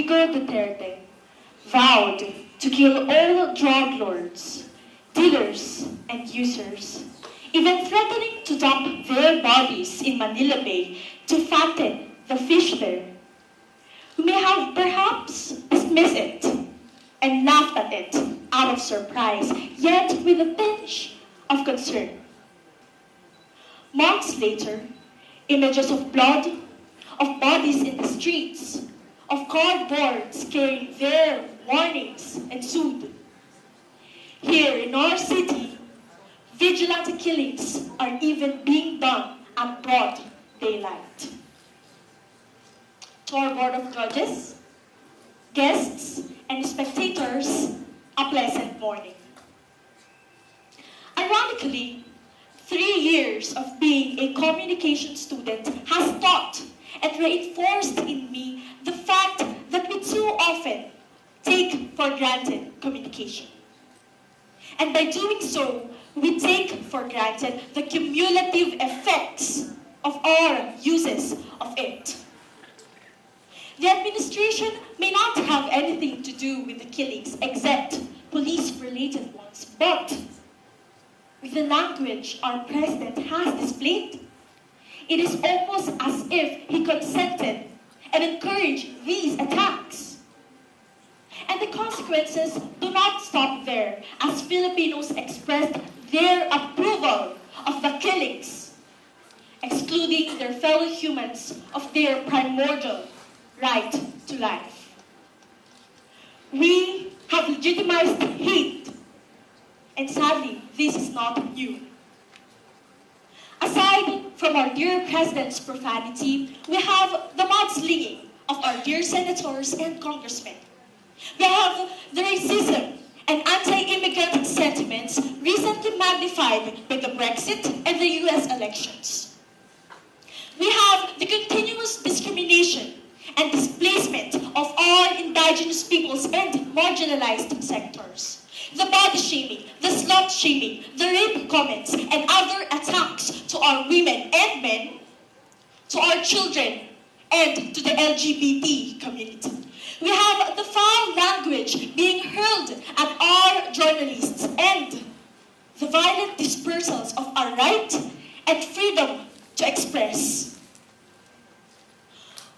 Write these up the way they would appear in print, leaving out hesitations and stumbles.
Rodrigo Duterte vowed to kill all drug lords, dealers, and users, even threatening to dump their bodies in Manila Bay to fatten the fish there. We may have perhaps dismissed it and laughed at it out of surprise, yet with a tinge of concern. Months later, images of blood, of bodies in the streets, of cardboards carrying their warnings ensued. Here in our city, vigilante killings are even being done at broad daylight. To our Board of Judges, guests, and spectators, a pleasant morning. Ironically, 3 years of being a communication student has taught and reinforced in me the fact that we too often take for granted communication. And by doing so, we take for granted the cumulative effects of our uses of it. The administration may not have anything to do with the killings except police-related ones, but with the language our president has displayed, it is almost as if he consented and encouraged these attacks. And the consequences do not stop there, as Filipinos expressed their approval of the killings, excluding their fellow humans of their primordial right to life. We have legitimized hate, and sadly, this is not new. Aside from our dear President's profanity, we have the mudslinging of our dear senators and congressmen. We have the racism and anti-immigrant sentiments recently magnified by the Brexit and the US elections. We have the continuous discrimination and displacement of our indigenous peoples and marginalized sectors. The body shaming, the slut shaming, the rape comments, and other attacks to our women and men, to our children, and to the LGBT community. We have the foul language being hurled at our journalists and the violent dispersals of our right and freedom to express.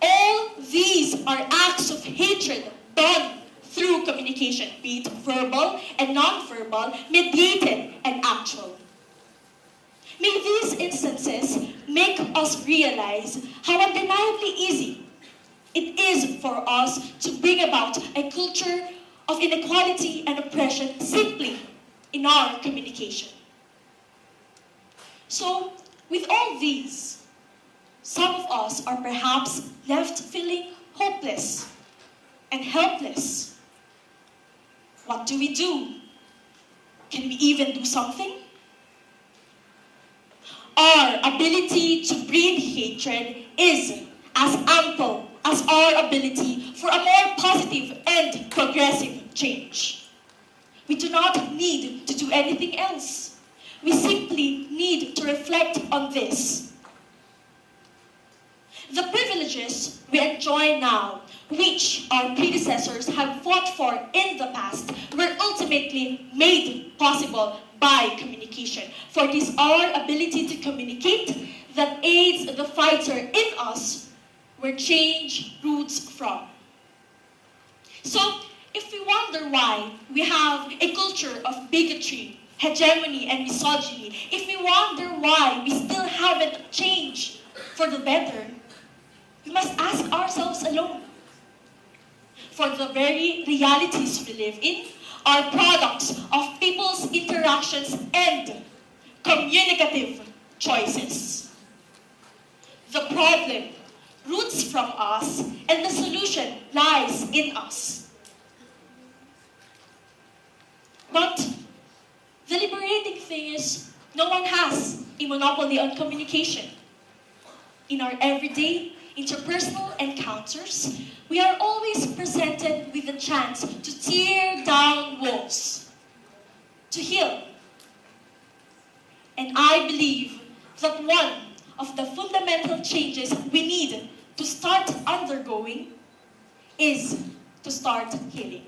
All these are acts of hatred done through communication, be it verbal and non-verbal, mediated and actual. May these instances make us realize how undeniably easy it is for us to bring about a culture of inequality and oppression simply in our communication. So, with all these, some of us are perhaps left feeling hopeless and helpless. What do we do? Can we even do something? Our ability to breed hatred is as ample as our ability for a more positive and progressive change. We do not need to do anything else. We simply need to reflect on this. The privileges we enjoy now, which our predecessors have fought for in the past, were ultimately made possible by communication. For it is our ability to communicate that aids the fighter in us where change roots from. So, if we wonder why we have a culture of bigotry, hegemony, and misogyny, if we wonder why we still haven't changed for the better, we must ask ourselves alone. For the very realities we live in are products of people's interactions and communicative choices. The problem roots from us, and the solution lies in us. But the liberating thing is, no one has a monopoly on communication. In our everyday interpersonal encounters, we are always presented with the chance to tear down walls, to heal. And I believe that one of the fundamental changes we need to start undergoing is to start healing.